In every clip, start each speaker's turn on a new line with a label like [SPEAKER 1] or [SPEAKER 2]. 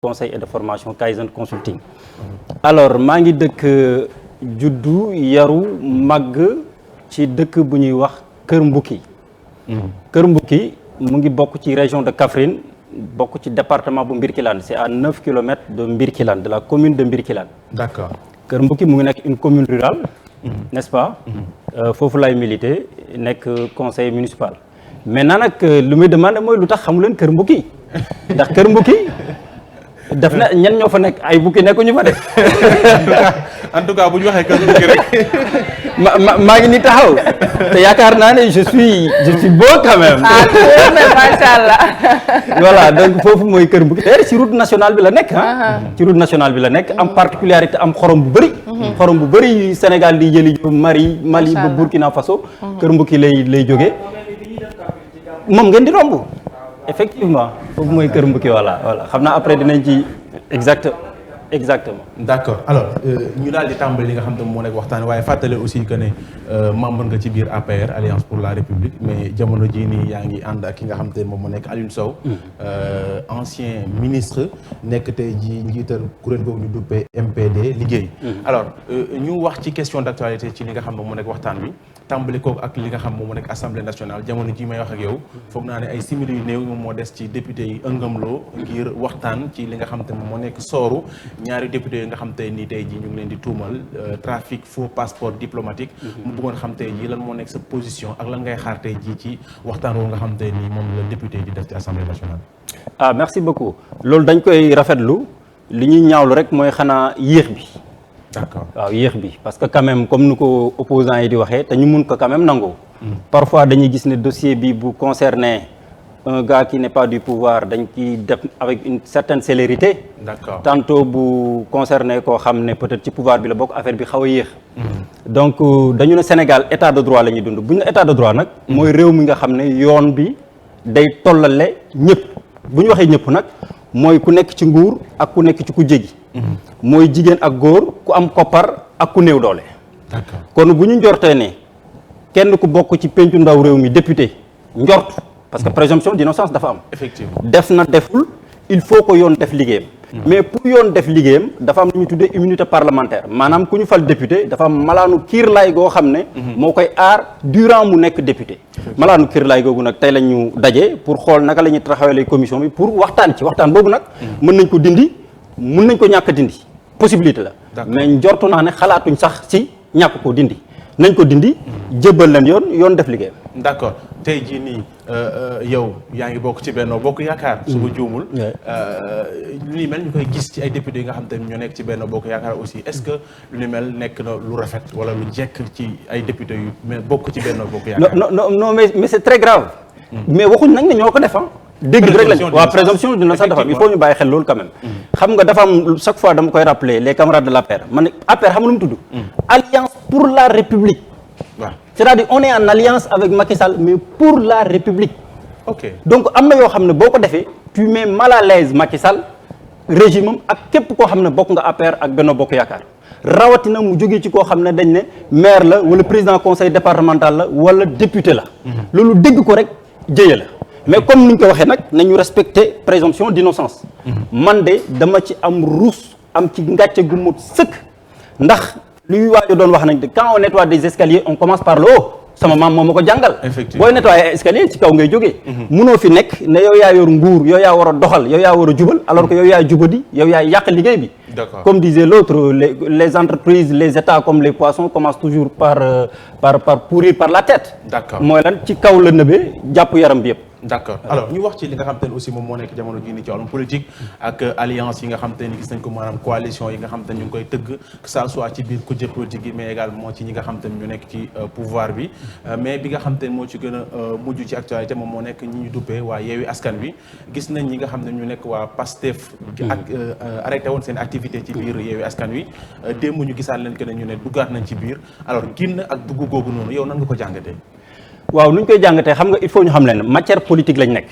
[SPEAKER 1] conseil et de formation Kaizen Consulting. Alors maa ngi dëkk juddu yaru màgg ci dëkk bu ñuy wax Kër Mbouki. Kër Mbouki mu ngi bokk ci région de Kaffrine bokk ci département bu Mbirkilane c'est à 9 kilomètres de Mbirkilane de la commune de Mbirkilane.
[SPEAKER 2] D'accord.
[SPEAKER 1] Kër Mbouki mu ngi nekk une commune rurale. N'est-ce pas. foofu lay militer nekk conseil municipal. maintenant nag lu muy demandé mooy lu tax xamu leen Kër Mbouki ndax Kër Mbouki def na ñen ñoo fa nekk ay bukki nekkuñu fa def.
[SPEAKER 2] en tout cas bu ñu waxee Kër Mbouki rek.
[SPEAKER 1] maa ngi ni taxaw te yaakaar naa ne je suis beau quand même.
[SPEAKER 3] macha allah.
[SPEAKER 1] voilà donc foofu mooy Kër Mbouki d'ailleurs ci route nationale bi la nekk ah. ci route nationale bi la nekk am particularité am xorom bu bëri. xorom bu bëri Sénégal di jëli Mali ba Burkina Faso. Kër Mbouki lay jógee. moom ngeen di romb. effectivement foofu mooy Kër Mbouki voilà xam naa après dinañ ci exactement.
[SPEAKER 2] d'accord alors ñu daal di tàmbali li nga xam te moo nekk waxtaan waaye fàttale aussi que ne membre nga ci biir APR Alliance pour la République mais jamono jii nii yaa ngi ànd ak ki nga xam te moom moo nekk Alioune Sow. ancien ministre nekk tey jii njiital kuréel googu ñu duppee MPD liggéey. alors ñu wax ci question d'actualité ci li nga xam ne moo nekk waxtaan bi. tàmbali kook ak li nga xam moom moo nekk assemblée nationale jamono ji may wax ak yow foog naa ne ay simili yu néew moom moo des ci député yi ëngamloo ngir waxtaan ci li nga xam te moom moo nekk sooru ñaari député yi nga xam te ni tey ji ñu ngi leen di tuumal trafic faux passeport diplomatique mu bëggoon xam tey ji lan moo nekk sa position ak lan ngay xaar tey ji ci waxtaan woo nga xam te ni moom la député yi di def ci assemblée nationale.
[SPEAKER 1] Merci beaucoup loolu dañ koy rafetlu li ñuy ñaawlu rek mooy xanaa yéex bi.
[SPEAKER 2] d'accord
[SPEAKER 1] waaw yéex bi parce que quand même comme ni ko opposants yi di waxee te ñu mun ko quand même nangu. parfois dañuy gis ne dossier bi bu concerné un gars qui n'est pas du pouvoir dañ ciy def avec une certaine célérité.
[SPEAKER 2] d'accord
[SPEAKER 1] tantôt bu concerné koo xam ne peut-être ci pouvoir bi la bokk affaire bi xaw a yéex. donc dañu ne Sénégal état de droit la ñuy dund bu ñu ne état de droit nag. mooy réew mi nga xam ne yoon bi day tollale ñëpp bu ñu waxee ñëpp nag. mooy ku nekk ci nguur ak ku nekk ci ku jégi mooy jigéen ak góor ku am koppar ak ku néew doole.
[SPEAKER 2] d'accord
[SPEAKER 1] kon bu ñu njortee ne kenn ku bokk ci pencu ndaw réew mi député njort parce que présomption d'innocence dafa am.
[SPEAKER 2] effectivement
[SPEAKER 1] def na deful il faut que yoon def liggéeyam. mais pour yoon def liggéeyam dafa am lu ñu tuddee immunité parlementaire maanaam ku ñu fal député dafa am malaanu kiirlaay goo xam ne. moo koy aar durant mu nekk député. malaanu kiirlaay googu nag tey la ñu daje pour xool naka la ñuy taxawalee commission bi pour waxtaan ci waxtaan boobu nag. mën nañ ko dindi mën nañ ko ñàkk dindi possibilité la. mais njortu naa ne xalaatuñ sax ci ñàkk ko dindi nañ ko dindi. jébbal leen yoon def liggéeyam.
[SPEAKER 2] d'accord tey jii nii yow yaa ngi bokk ci Benno Bokk Yaakaar. su ma juumul. lu ni mel ñu koy gis ci ay députés yi nga xam te ñoo nekk ci Benno Bokk Yaakaar aussi est-ce que lu ni mel nekk na lu rafet wala lu jekk ci ay députés yu mais bokk ci Benno Bokk Yaakaar.
[SPEAKER 1] non mais c'est très grave. mais waxuñ nañ ne ñoo ko def dégg bi rek lañ waaw présomption d'innocence dafa am il faut ñu bàyyi xel loolu quand même. xam nga dafa am chaque fois dama koy rappeler les camarades de l'APR man ne APR xam nga lu mu tudd. Alliance pour la République.
[SPEAKER 2] waaw
[SPEAKER 1] c'est-à-dire on est en alliance avec Macky Sall mais pour la République.
[SPEAKER 2] ok
[SPEAKER 1] donc am na yoo xam ne boo ko defee tu mets mal à l'aise Macky Sall régime am ak képp koo xam ne bokk nga APR ak Benno Bokk Yaakaar rawatina mu jógee ci koo xam ne dañ ne maire la wala président conseil départemental la wala député la. loolu dégg ko rek jëye la. mais comme ni ñu ko waxee nag nañu respecter présomption d'innocence. man de dama ci am ruus am ci ngàcce gu mot sëkk ndax luy waajo doon wax nañ de quand on nettoie des escaliers on commence par le haut sama maam moo ma ko jàngal.
[SPEAKER 2] effectivement
[SPEAKER 1] booy nettoyer ay escalier ci kaw ngay jógee. munoo fi nekk ne yow yaa yor nguur yow yaa war a doxal yow yaa war a jubal alors que yow yaa jubadi yow yaa yàq liggéey bi.
[SPEAKER 2] d'accord
[SPEAKER 1] comme disait l'autre les entreprises les états comme les poissons commencent toujours par pourrir par la tête.
[SPEAKER 2] d'accord
[SPEAKER 1] mooy lan ci kaw la nëbee jàpp yaram bi yëpp.
[SPEAKER 2] d'accord alors ñu wax ci li nga xam te ne aussi moom moo nekk jamono jii nii ci wàllum politique ak alliance yi nga xam te ne gis nañ ko maanaam coalition yi nga xam te ne ñu ngi koy tëgg que ça soit ci biir kujje politique yi mais également ci ñi nga xam te ne ñu nekk ci pouvoir bi mais bi nga xam te ne moo ci gën a mujj ci actualité moom moo nekk ñi ñu duppee waa Yewwi Askan Wi gis nañ ñi nga xam ne ñu nekk waa PASTEF ak arrêté woon seen activité ci biir Yewwi Askan Wi démb ñu gisaat leen que ne ñu ne duggaat nañ ci biir alors génn ak dugg googu noonu yow nan nga ko jàngatee.
[SPEAKER 1] waaw nu ñu koy jàngatee xam nga il faut ñu xam leen matière politique lañ nekk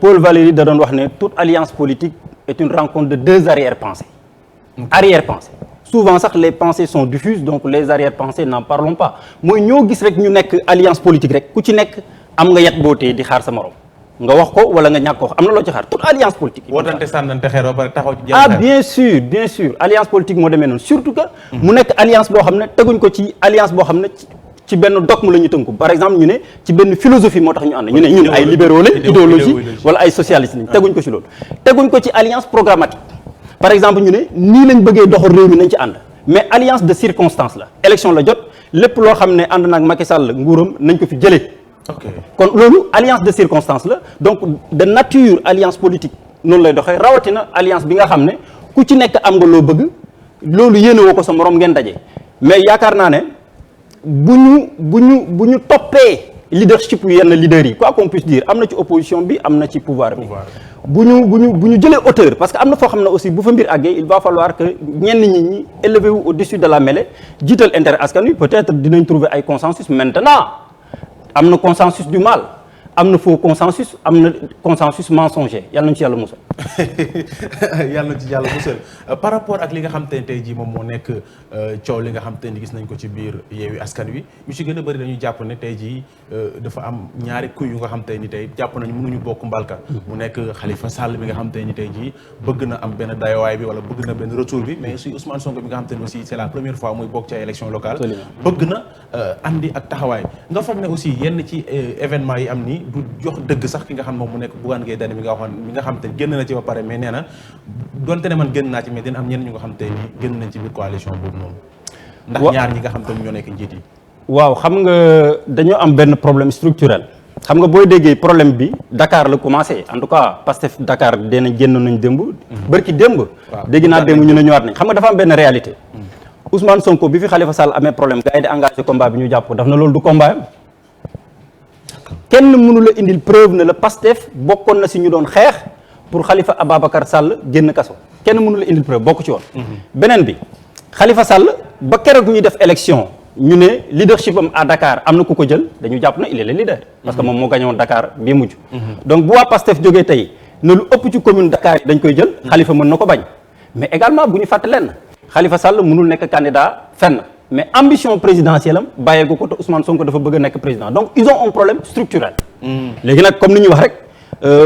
[SPEAKER 1] Paul Valéry da doon wax ne toute alliance politique est une rencontre de deux arrière-pensées. Arrière-pensées souvent sax les pensées sont diffuses donc les arrière-pensées n'en parlons pas mooy ñoo gis rek ñu nekk alliance politique rek ku ci nekk am nga yat boo tee di xaar sa morom nga wax ko wala nga ñàkk ko wax am na loo ci xaar toute alliance politique.
[SPEAKER 2] wootante sànnante xeer ba pare taxaw ci.
[SPEAKER 1] ah bien sûr alliance politique moo demee noonu surtout que. mu nekk alliance boo xam ne teguñ ko ci alliance boo xam ne ci benn dogme la ñu tënku par exemple ñu ne ci benn philosophie moo tax ñu ànd ñu ne ñun ay libéraux lañ idéologie wala ay socialistes lañ teguñ ko ci loolu. teguñ ko ci alliance programmatique par exemple ñu ne nii lañ bëggee doxal réew mi nañ ci ànd mais alliance de circonstance la élection la jot lépp loo xam ne ànd naag Macky Sall nguuram nañ ko fi jëlee.
[SPEAKER 2] ok
[SPEAKER 1] kon loolu alliance de circonstance la donc de nature alliance politique noonu lay doxee rawatina alliance bi nga xam ne ku ci nekk am nga loo bëgg loolu yéene woo ko sa morom ngeen daje mais yaakaar naa ne bu ñu toppee leadership yu yenn leaders yi quoi qu'on puisse dire am na ci opposition bi am na ci pouvoir bi bu ñu jëlee hauteur parce que am na foo xam ne aussi bu fa mbir àggee il va falloir que ñenn ñi élevé wu au-dessus de la mêlée jiital intérêt askan wi peut-être dinañ trouver ay consensus maintenant am na consensus du mal am na faux consensus am na consensus mensonger yàlla nañu ci yàlla musal.
[SPEAKER 2] yàlla na ci yàlla musal par rapport ak li nga xam te ne tey jii moom moo nekk coow li nga xam te ne gis nañ ko ci biir Yewwi Askan Wi ñu ci gën a bëri dañuy jàpp ne tey jii dafa am ñaari kuy yu nga xam te ni tey jàpp nañu mënuñu bokk mbalka mu nekk Khalifa Sall bi nga xam te ni tey jii bëgg na am benn dayowaay bi wala bëgg na benn retour bi mais aussi Ousmane Sonko bi nga xam te ne aussi c'est la première fois muy bokk ci ay élection locale bëgg na andi ak taxawaay nga foog ne aussi yenn ci événement yi am ni du jox dëgg sax ki nga xam moom mu nekk Bougane Gueye Dany mi nga waxoon mi nga xam te génn na ci ba pare mais nee na donte ne man génn naa ci mais dina am ñenn ñu nga xam te ni génn nañ ci biir coalition boobu noonu ndax ñaar ñi nga xam te ñoo nekk njiit yi
[SPEAKER 1] waaw xam nga dañoo am benn problème structurel xam nga booy déggee problème bi Dakar la commencé en tout cas Pastef Dakar dina génn nañ démb bërki démb dégg naa démb ñu ne ñëwaat nañ xam nga dafa am benn réalité Ousmane Sonko bi fi Khalifa Sall amee problème gars yi di engagé combat bi ñu jàpp daf na loolu du combat am kenn mënu la indil preuve ne la Pastef bokkoon na si ñu doon xeex pour Khalifa Ababacar Sall génn kaso kenn mënu la indil preuve bokk ci woon beneen bi Khalifa Sall ba keroog ñuy def élection ñu ne leadership am à Dakar am na ku ko jël dañu jàpp na il est le leader parce que moom moo gagné woon Dakar bii mujj donc bu waa Pastef jógee tey ne lu ëpp ci commune Dakar yi dañ koy jël Khalifa mën na ko bañ mais également bu ñu fàtte lenn Khalifa Sall mënul nekk candidat fenn mais ambition présidentielle am bàyyeegu ko te Ousmane Sonko dafa bëgg a nekk président donc ils ont un problème structurel léegi nag comme ni ñuy wax rek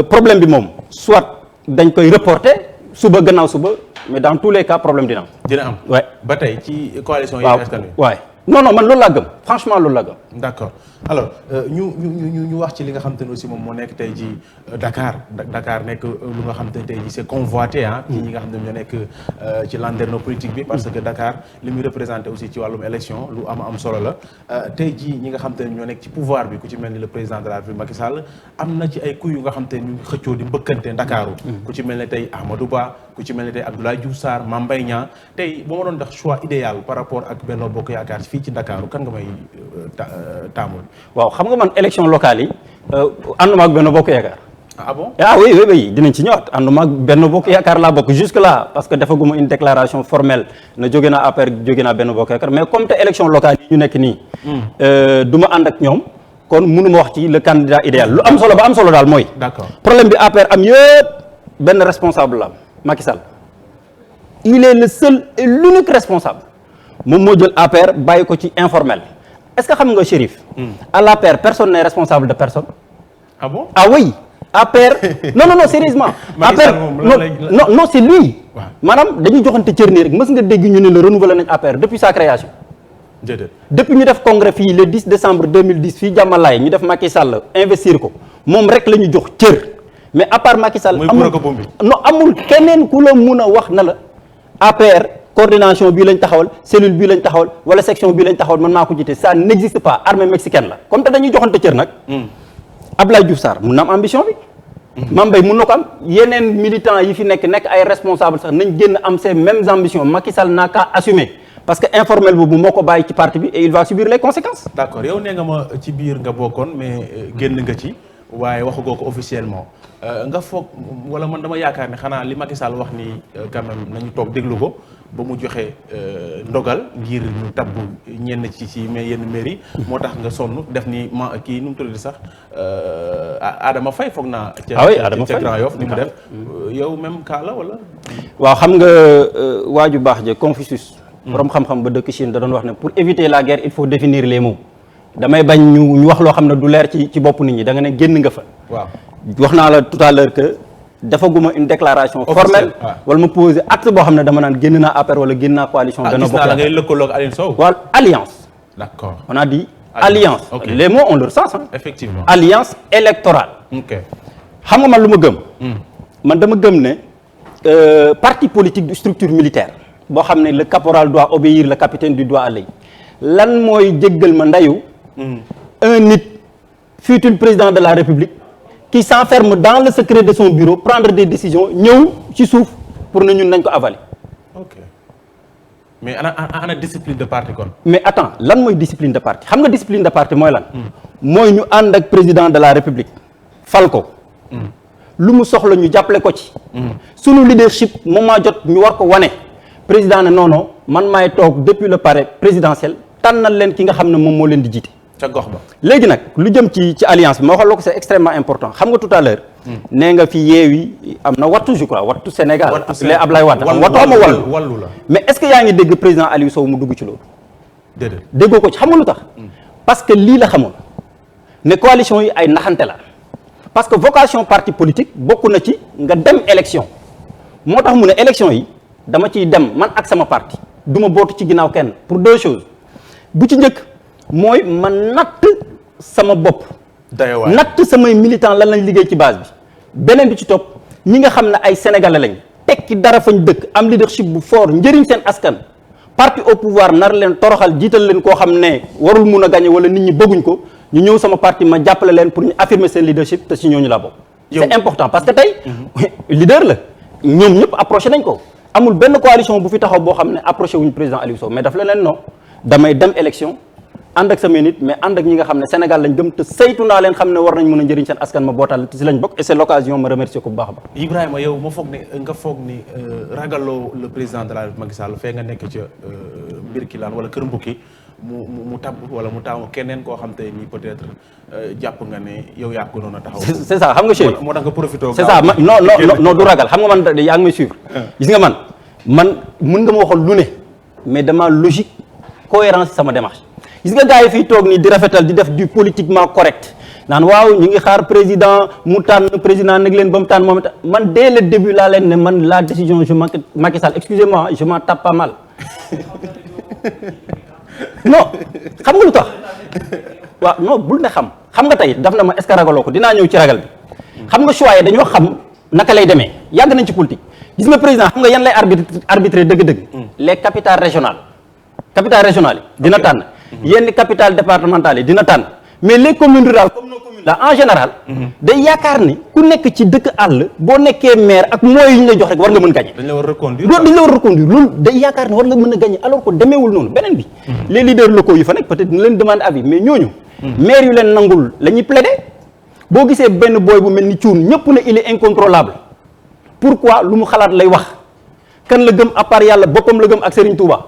[SPEAKER 1] problème bi moom soit dañ koy reporter suba gannaaw suba mais dans tous les cas problème dina
[SPEAKER 2] am
[SPEAKER 1] ouais
[SPEAKER 2] ba tey ci coalition Yewwi Askan Wi
[SPEAKER 1] waaw non man loolu laa gëm franchement loolu laa gëm
[SPEAKER 2] d'accord alors ñu wax ci li nga xam te ne aussi moom moo nekk tey ji Dakar nekk lu nga xam te ne tey ji c'est convoité ci ñi nga xam ne ñoo nekk ci landerneau politique bi parce que Dakar li muy représenté aussi ci wàllum élection lu am solo la tey ji ñi nga xam te ne ñoo nekk ci pouvoir bi ku ci mel ni le président de la République Macky Sall am na ci ay kuy yu nga xam te ne ñu xëccoo di mbëkkante Ndakaaru ku ci mel ne tey Amadou Ba ku ci mel ne tey Abdoulaye Diouf Sarr Mame Mbaye Niang tey bu ma doon def choix idéal par rapport ak Benno Bokk Yaakaar fii ci Ndakaaru kan nga may taamul
[SPEAKER 1] waaw xam nga man élection locale yi ànduma ak Benno Bokk Yaakaar
[SPEAKER 2] ah bon
[SPEAKER 1] oui dinañ ci ñëwaat ànduma ak Benno Bokk Yaakaar laa bokk jusque là parce que defaguma une déclaration formelle na jóge naa APR jóge naa Benno Bokk Yaakaar mais comme te élection locale yi ñu nekk nii du ma ànd ak ñoom kon mënu ma wax ci le candidat idéal lu am solo ba am solo daal mooy
[SPEAKER 2] d'accord
[SPEAKER 1] problème bi APR am yëpp benn responsable la Macky Sall il est le seul et l'unique responsable moom moo jël APR bàyyi ko ci informel est-ce que xam nga Chérif à l'APR personne n'est responsable de personne
[SPEAKER 2] ah bon
[SPEAKER 1] ah oui APR non sérieusement APR non c'est lui maanaam dañuy joxante cër nii rek mës nga dégg ñu ne le renouveler nañ APR depuis sa création depuis ñu def congrès fii le 10 décembre 2010 fii jàmmalaay ñu def Macky Sall investir ko moom rek la ñu jox cër mais à part Macky Sall amul keneen ku la mun a wax na la APR coordination bii lañ taxawal cellule bii lañ taxawal wala section bii lañ taxawal man maa ko jiite ça n'existe pas armée mexicaine la comme te dañuy joxante cër nag Abdoulaye Diouf Sarr mun na am ambition bi Mame Mbaye mun na ko am yeneen militants yi fi nekk ay responsable sax nañ génn am ces mêmes ambitions Macky Sall n'a qu'à assumer parce que informel boobu moo ko bàyyi ci parti bi et il va subir les conséquences
[SPEAKER 2] d'accord yow nee nga ma ci biir nga bokkoon mais génn nga ci waaye waxagoo ko officiellement nga foog wala man dama yaakaar ne xanaa li Macky Sall wax ni quand même nañu toog déglu ko ba mu joxe ndogal ngir ñu tabb ñenn ci mais yenn mairie moo tax nga sonn def ni ma kii nu mu tuddati sax Adama Faye foog naa ca Grand Yoff ni mu def yow même cas la wala
[SPEAKER 1] waaw xam nga waaju baax je Confucius borom xam-xam ba dëkk Chine da doon wax ne pour éviter la guerre il faut définir les mots damay bañ ñu wax loo xam ne du leer ci bopp nit ñi da nga ne génn nga fa
[SPEAKER 2] waaw
[SPEAKER 1] wax naa la tout à l'heure que defaguma une déclaration formelle wala ma poser acte boo xam ne dama naan génn naa APR wala génn naa coalition Benno Bokk Yaakaar.
[SPEAKER 2] ngay lëkkaloo ak Aliou Sow.
[SPEAKER 1] wala alliance.
[SPEAKER 2] D'accord.
[SPEAKER 1] On a dit alliance.
[SPEAKER 2] Okay.
[SPEAKER 1] Les mots ont leur sens. Hein?
[SPEAKER 2] Effectivement.
[SPEAKER 1] Alliance électorale.
[SPEAKER 2] Ok.
[SPEAKER 1] xam nga man lu ma gëm. man dama gëm ne parti politique de structure militaire boo xam ne le caporal doit obéir le capitaine du doigt à l'œil lan mooy jéggal ma ndeyu un nit futur président de la République qui s'enferme dans le secret de son bureau prendre des décisions ñëw ci suuf pour ne ñun nañ ko avaler.
[SPEAKER 2] Ok mais ana discipline de parti kon.
[SPEAKER 1] mais attends lan mooy discipline de parti xam nga discipline de parti mooy lan. mooy ñu ànd ak président de la République fal ko. lu mu soxla ñu jàppale ko ci. sunu leadership moment jot ñu war ko wane. président ne non man maay toog depuis le palais présidentiel tànnal leen ki nga xam ne moom moo leen di jiite.
[SPEAKER 2] ca gox ba.
[SPEAKER 1] léegi nag lu jëm ci alliance bi ma waxal la ko c'est extrêmement important xam nga tout à l'heure nee nga fi Yewwi am na wattu je crois wattu Sénégal. les Ablaye Wade am wattu ama wallu
[SPEAKER 2] la.
[SPEAKER 1] mais est-ce que yaa ngi dégg président Aliou Sow mu dugg ci loolu.
[SPEAKER 2] déedéet
[SPEAKER 1] déggoo ko ci xam nga lu tax. parce que lii la xamoon ne coalition yi ay naxante la. parce que vocation parti politique bokk na ci nga dem élection moo tax mu ne élection yi dama ciy dem man ak sama parti du ma bootu ci ginnaaw kenn pour deux choses bu ci njëkk mooy ma natt sama bopp natt samay militant lan lañ liggéey ci base bi beneen bi ci topp ñi nga xam ne ay sénégalais lañ tekki dara fañ dëkk am leadership bu fort njëriñ seen askan parti au pouvoir nar leen toroxal jiital leen koo xam ne warul mun a gagné wala nit ñi bëgguñ ko ñu ñëw sama parti ma jàppale leen pour ñu affirmer seen leadership te si ñooñu laa bokk. c'est important parce que tey leader la ñoom ñëpp approché nañ ko amul benn coalition bu fi taxaw boo xam ne approché wuñu président Aliou Sow mais daf la leen non damay dem élection ànd ak samay nit mais ànd ak ñi nga xam ne Sénégal lañ gëm te saytu naa leen xam ne war nañ mën a njëriñ seen askan ma bootal te si lañ bokk et c'est l'occasion ma remercier ko bu baax a baax.
[SPEAKER 2] Ibrahima yow ma foog ni ragaloo le président de la République Macky Sall fee nga nekk ca Birkilane wala Kër Mbukki mu tabb wala mu taamu keneen koo xam te ni peut-être jàpp nga ne yow yaa ko doon a taxaw.
[SPEAKER 1] c'est ça xam nga Cheikh
[SPEAKER 2] moo tax nga profité.
[SPEAKER 1] c'est ça non du ragal xam nga man yaa ngi may suivre. gis nga man mën nga ma waxoon lu ne mais dama logique cohérence sama démarche. gis nga gars yi fii toog nii di rafetal di def du politiquement correct naan waaw ñu ngi xaar président mu tànn président nag leen ba mu tànn moom itam man dès le début laa leen ne man la décision je Macky Sall excusez-moi je m'en tape pas mal non xam nga lu tax waaw non bul ne xam nga tey daf na ma est-ce que ragaloo ko dinaa ñëw ci ragal bi xam nga choix yi dañoo xam naka lay demee yàgg nañ ci politique gis nga président xam nga yan lay arbitrer dëgg-dëgg les capitales régionales yi dina tànn yenn capitale départementale yi dina tànn mais les communes rurales comme nos communes là en général day yaakaar ni ku nekk ci dëkk àll boo nekkee maire ak moyens yi ñu lay jox rek war nga mën gagner
[SPEAKER 2] dañ la war a reconduire
[SPEAKER 1] loolu day yaakaar ni war nga mën a gagner alors que demeewul noonu beneen bi les leaders locaux yu fa nekk peut-être dina leen demander avis mais ñooñu maire yu leen nangul la ñuy plaider boo gisee benn booy bu mel ni cuun ñëpp ne il est incontrôlable pourquoi lu mu xalaat lay wax kan la gëm à part yàlla boppam la gëm ak Serigne Touba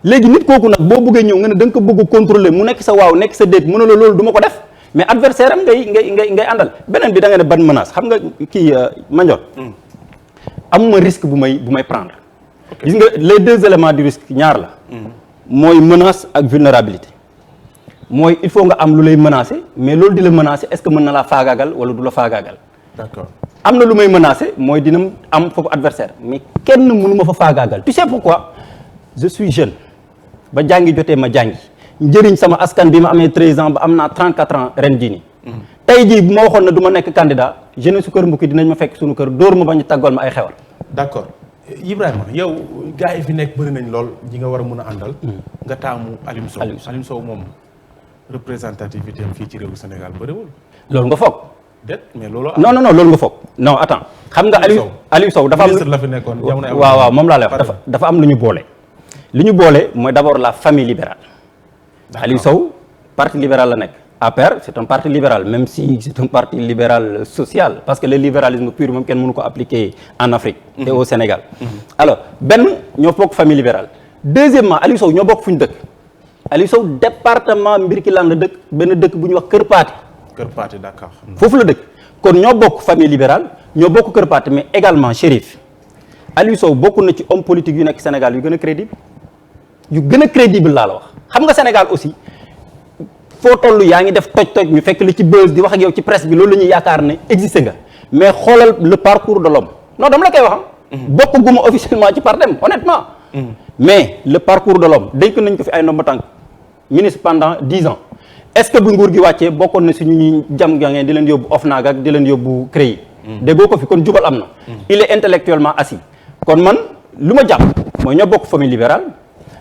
[SPEAKER 1] léegi nit kooku nag boo bëggee ñëw nga ne da nga ko bëgg contrôler mu nekk sa waaw nekk sa déet mën na la loolu du ma ko def mais adversaire am ngay àndal beneen bi da nga ne ban menace xam nga kii Mandione amuma risque bu may prendre gis nga les deux éléments du risque ñaar la mooy menace ak vulnérabilité mooy il faut nga am lu lay menacer mais loolu di la menacer est-ce que mën na laa faagaagal wala du la faagaagal
[SPEAKER 2] d'accord
[SPEAKER 1] am na lu may menacer mooy dina am foofu adversaire mais kenn mënu ma fa faagaagal tu sais pourquoi je suis jeune ba jàngi jotee ma jàngi njëriñ sama askan bi ma amee 13 ans ba am naa 34 ans ren jii nii tey jii bu ma waxoon ne du ma nekk candidat jeunesse su Kër Mbukki dinañ ma fekk suñu kër dóor ma bañ a tàggool ma ay xewal.
[SPEAKER 2] d'accord Ibrahima yow gars yi fi nekk bëri nañ lool ñi nga war a mën a àndal nga taamu Aliou Sow moom représentativité am fii ci réewu Sénégal bëriwul
[SPEAKER 1] loolu nga foog
[SPEAKER 2] mais loolu
[SPEAKER 1] non loolu nga foog non attends xam nga Aliou Sow dafa am
[SPEAKER 2] la fi nekkoon
[SPEAKER 1] waaw moom laa lay wax dafa am lu ñu boole li ñu boole mooy d'abord la famille libérale Aliou Sow parti libéral la nekk APR c'est un parti libéral même si c'est un parti libéral social parce que le libéralisme pur moom kenn mënu ko appliquer en Afrique et au Sénégal alors benn ñoo bokk famille libérale deuxièmement Aliou Sow ñoo bokk fu ñu dëkk Aliou Sow département Mbirkilaan la dëkk benn dëkk bu ñuy wax Kër Paate
[SPEAKER 2] d'accord
[SPEAKER 1] foofu la dëkk kon ñoo bokk famille libérale ñoo bokk Kër Paate mais également Chérif Aliou Sow bokk na ci homme politique yu nekk Sénégal yu gën a crédible laa la wax xam nga Sénégal aussi foo toll yaa ngi def toj-toj ñu fekk li ci buzz di wax ak yow ci presse bi loolu la ñuy yaakaar ne existé nga mais xoolal le parcours de l'homme non dama la koy wax bokk guma officiellement ci partem honnêtement mais le parcours de l'homme dénk nañ ko fi ay ndomba tànk ministre pendant 10 ans est-ce que bu nguur gi wàccee bokkoon na si ñu jam gangeen di leen yóbbu OFNAC ak di leen yóbbu CREI déggoo ko fi kon jubal am na il est intellectuellement assis kon man lu ma jàpp mooy ñoo bokk famille libérale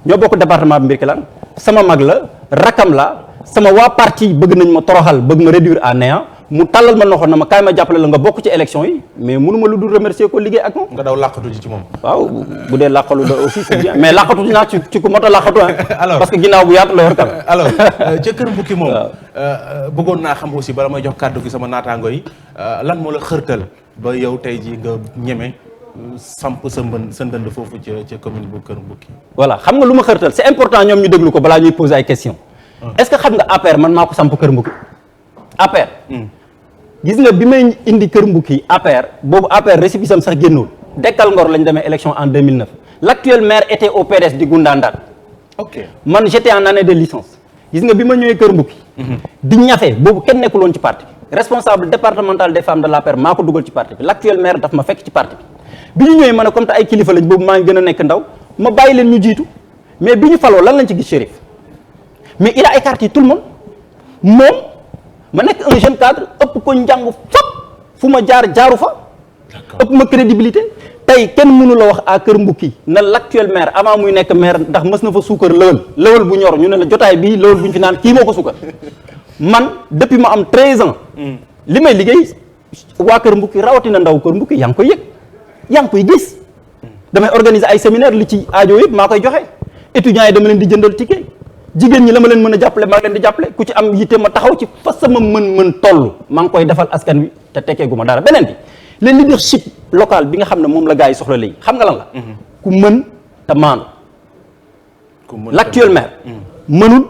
[SPEAKER 1] ñoo bokk département bi Birkelane sama mag la rakam la sama waa parti bëgg nañ ma toroxal bëgg ma réduire à néant mu tàllal ma loxo na ma kaay ma jàppale la nga bokk ci élection yi mais mënuma lu dul remercier ko liggéey ak moom.
[SPEAKER 2] nga daw làqatu ci moom.
[SPEAKER 1] waaw bu dee làqalu da aussi c'est bien mais làqatu naa ci ku mot a làqatu
[SPEAKER 2] alors
[SPEAKER 1] parce que ginnaaw bu yaatu la yor kam
[SPEAKER 2] alors ca Kër Mbouki moom bëggoon naa xam aussi bala may jox kàddu gi sama naataango yi lan moo la xërtal ba yow tey ji nga ñeme samp sa ndënd foofu ca commune bu Kër Mbouki.
[SPEAKER 1] voilà xam nga lu ma xërtal c'est important ñoom ñu déglu ko balaa ñuy poser ay questions est-ce que xam nga APR man maa ko samp Kër Mbouki APR gis nga bi may indi Kër Mbouki APR boobu APR récépissé am sax génnul Dekkal Ngor lañ demee élection en 2009 l'actuel maire était au PDS di Goundandane
[SPEAKER 2] ok
[SPEAKER 1] man j'étais en année de licence gis nga bi ma ñëwee Kër Mbouki di ñafe boobu kenn nekkul woon ci parti bi responsable départemental des femmes de l'APR maa ko dugal ci parti bi l'actuel maire daf ma fekk ci parti bi ñu ñëwee ma ne comme te ay kilifa lañ boobu maa ngi gën a nekk ndaw ma bàyyi leen ñu jiitu mais bi ñu faloo lan lañ ci gis Chérif mais il a écarté tout le monde moom ma nekk un jeune cadre ëpp ko njàng fop fu ma jaaru fa ëpp ma crédibilité tey kenn mënu la wax à Kër Mbouki na l'actuel maire avant muy nekk maire ndax mës na fa suukar lëwal bu ñor ñu ne la jotaay bii lëwal bu ñu fi naan kii moo ko suukar man depuis ma am 13 ans li may liggéey waa Kër Mbouki rawatina ndaw Kër Mbouki yaa ngi koy yëg yaa ngi koy gis damay organiser ay séminaire li ci aajo yëpp maa koy joxe étudiants yi dama leen di jëndal ticket jigéen ñi la ma leen mën a jàppale maa leen di jàppale ku ci am yitte ma taxaw ci fa sama mën toll maa ngi koy defal askan wi te tekkeegu ma dara beneen bi le leadership local bi nga xam ne moom la gars yi soxla léegi xam nga lan la ku mën te maandu l'actuel maire mënul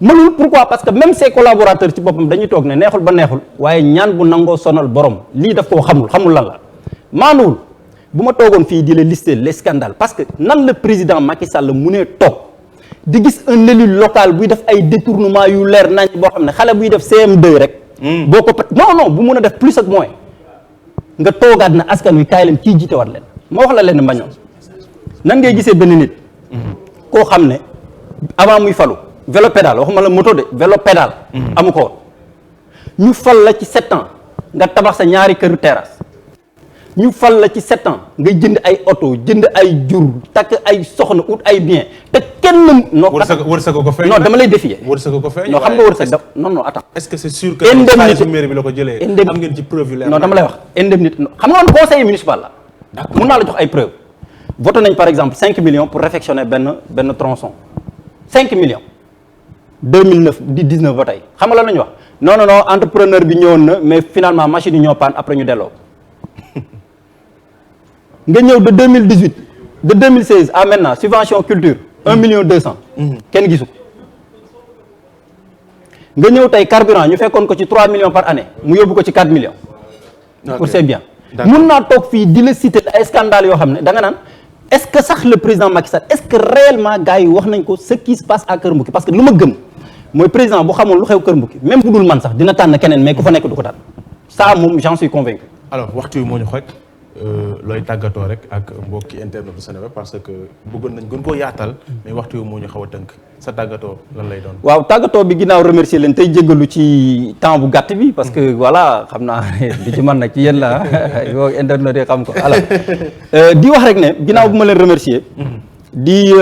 [SPEAKER 1] mënul pourquoi parce que même ses collaborateurs ci boppam dañuy toog ne neexul ba neexul waaye ñaan bu nangoo sonal borom lii daf koo xamul lan la maanduwul bu ma toogoon fii di la lister les scandales parce que nan la président Macky Sall mu ne toog di gis un élu local buy def ay détournement yu leer nañ boo xam ne xale buy def CM2 rek boo ko non bu mun a def plus ak moins nga toogaat na askan wi kaay leen kii jiite war leen ma wax la leen mbañoon nan ngay gisee benn nit koo xam ne avant muy falu vélo pédale waxuma la moto de vélo pédale amu ko woon ñu fal la ci 7 ans nga tabax sa ñaari këru terrasse ñu fal la ci 7 ans nga jënd ay oto jënd ay jur takk ay soxna ut ay bien te kenn
[SPEAKER 2] wërsëg ko feeñ
[SPEAKER 1] non dama lay défier
[SPEAKER 2] wërsëg ko feeñ
[SPEAKER 1] non xam nga wërsëg da non attends
[SPEAKER 2] est-ce que c'est sûr que
[SPEAKER 1] indemnité
[SPEAKER 2] mairie bi la ko jëlee am ngeen ci preuve yu leer
[SPEAKER 1] non dama lay wax indemnité xam nga woon conseil municipal la mun naa la jox ay preuve voté nañ par exemple 5 millions pour réfectionner benn tronçon 5 millions 2009 di 19 ba tey xam nga lan la ñu wax non entrepreneur bi ñëwoon na mais finalement machine yi ñoo paan après ñu delloo nga ñëw de 2018 de 2016 à maintenant subvention culture 1 million 200 kenn gisu nga ñëw tey carburant ñu fekkoon ko ci 3 millions par année mu yóbbu ko ci 4 millions pour c'est bien mun naa toog fii di la citer ay scandales yoo xam ne da nga naan est-ce que sax le président Macky Sall est-ce que réellement gars yi wax nañ ko ce qui se passe à Kër Mbouki parce que lu ma gëm mooy président bu xamul lu xew Kër Mbouki même bu dul man sax dina tànn keneen mais ku fa nekk du ko tànn ça moom j'en suis convaincu
[SPEAKER 2] alors waxtu wi moo ñu xoj looy tàggatoo rek ak mbokki internet du Sénégal parce que bëggoon nañ gën koo yaatal mais waxtu wi moo ñu xaw a tënk sa tàggatoo lan lay doon.
[SPEAKER 1] waaw tàggatoo bi ginnaaw remercier leen tey jéggalu ci temps bu gàtt bi parce que voilà xam naa di ci mën nag ci yéen la yow internet yi xam ko alors di wax rek ne ginnaaw bu ma leen remercier di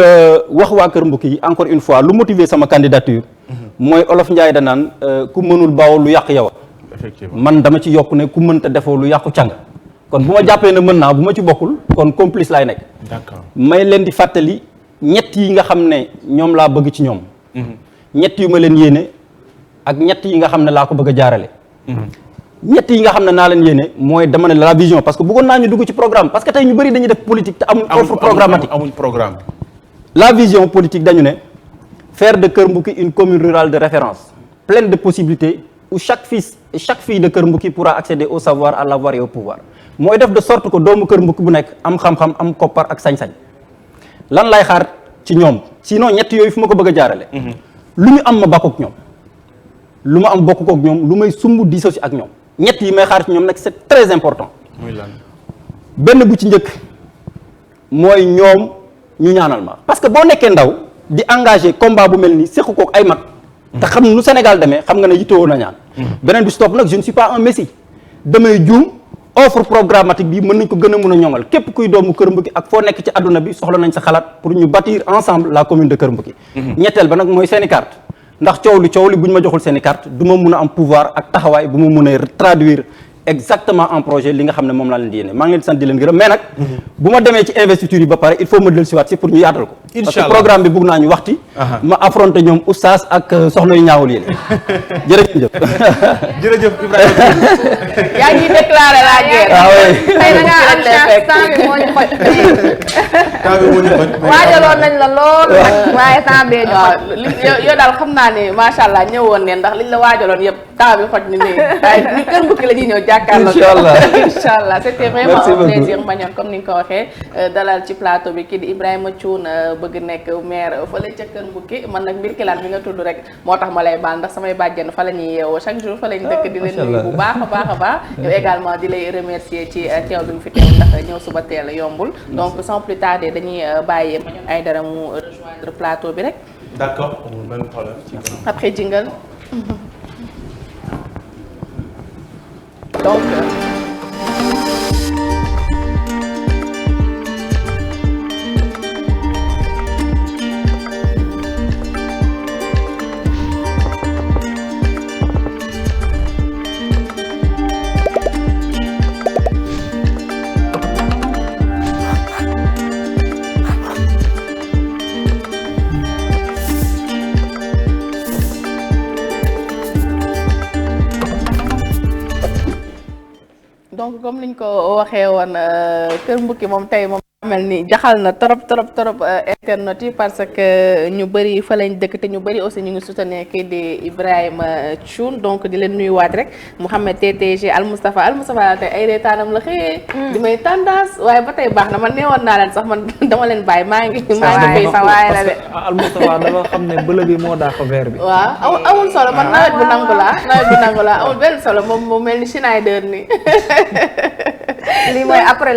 [SPEAKER 1] wax waa Kër Mbouki yi encore une fois lu motiver sama candidature mooy Olof Njaay da naan ku mënul baaw lu yàq yow
[SPEAKER 2] effectivement
[SPEAKER 1] man dama ci yokk ne ku mënta defoo lu yàqu càng kon bu ma jàppee ne mën naa bu ma ci bokkul kon complice laay nekk.
[SPEAKER 2] d'accord
[SPEAKER 1] may leen di fàttali ñett yi nga xam ne ñoom laa bëgg ci ñoom. ñett yu ma leen yéene ak ñett yi nga xam ne laa ko bëgg a jaarale. ñett yi nga xam ne naa leen yéene mooy dama ne la vision parce que bëggoon naa ñu dugg ci programme parce que tey ñu bëri dañuy def politique te amuñ offre programmatique
[SPEAKER 2] amuñ programme.
[SPEAKER 1] la vision politique dañu ne faire de Kër Mbouki une commune rurale de référence pleine de possibilités où chaque fils et chaque fille de Kër Mbouki pourra accéder au savoir à l'avoir et au pouvoir mooy def de sorte que doomu Kër Mbouki bu nekk am xam-xam am koppar ak sañ-sañ lan lay xaar ci ñoom sinon ñett yooyu fu ma ko bëgg a jaarale lu ñu am ma bokk ak ñoom lu ma am bokk ak ñoom lu may sumb diisoo si ak ñoom ñett yi may xaar ci ñoom nag c'est très important.
[SPEAKER 2] muy lan.
[SPEAKER 1] benn bu ci njëkk mooy ñoom ñu ñaanal ma parce que boo nekkee ndaw di engagé combat bu mel nii séq kook ay mag. te xam nu Sénégal demee xam nga ne yittewoo na ñaan. beneen bi si topp nag je ne suis pas un messie damay juum offre programmatique bi mën nañ ko gën a mën a ñoŋal képp kuy doomu Kër Mbuki ak foo nekk ci àdduna bi soxla nañ sa xalaat pour ñu bâtir ensemble la commune de Kër Mbuki. ñetteel ba nag mooy seeni carte ndax coow li bu ñu ma joxul seeni carte du ma mun a am pouvoir ak taxawaay bu ma mun a traduire exactement en projet li nga xam ne moom laa leen di yéene maa ngi leen di sant di leen gërëm mais nag bu ma demee ci investiture yi ba pare il faut ma dellu siwaat si pour ñu yaatal ko parce que programme bi bëgg naa ñu waxti ma affronter ñoom oustaz ak soxna yu ñaawul yéen jërëjëf
[SPEAKER 2] jërëjëf Ibrahima
[SPEAKER 3] yaa ngi déclaré la guerre.
[SPEAKER 4] tey da ngaa am chance temps bi moo ñu xoj.
[SPEAKER 2] temps bi moo ñu xoj.
[SPEAKER 4] waajaloon nañ la lool waaye temps bee ñu xoj.
[SPEAKER 3] waaw yow daal xam naa ne macha allah ñëwoon ngeen ndax liñ la waajaloon yëpp temps bi xoj ni nii waaye ni Kër Mbuki la ñuy ñëw jàkkaarloo. incha allah c'était vraiment un plaisir Mañoon comme ni nga ko waxee dalal ci plateau bi kii di Ibrahima Thioune bëgg nekk maire fële ca Kër Mbuki man nag mbir kilaan bi nga tudd rek moo tax ma lay baal ndax samay bàjjen fa la ñuy yeewoo chaque jour fa lañ dëkk di leen nuyu bu baax a baax a baax yow également di lay remercier ci teew bi mu fi teew ndax ñëw suba teel a yombul donc sans plus tarder dañuy bàyyee Mañoon Aïdara mu rejoindre plateau bi rek
[SPEAKER 2] d'accord amul benn problème
[SPEAKER 3] après jingle donc comme niñ ko waxee woon Kër Mbuki moom tey moom mel ni jaxal na trop internet yi parce que ñu bëri fa lañ dëkk te ñu bëri aussi ñu ngi soutenir kii di Ibrahima Thioune donc di leen nuyuwaat rek Mouhamed TTG Al Moustapha tey ay reetaanam la xëyee di may tendance waaye ba tey baax na man neewoon naa leen sax man dama leen bàyyi maa ngi fay sa waaye la de
[SPEAKER 5] Al Moustapha dafa xam ne bële bi moo daax vert bi
[SPEAKER 3] waaw amul solo man nawet bu nangu la amul benn solo moom mel ni Schneider ni
[SPEAKER 4] lii mooy après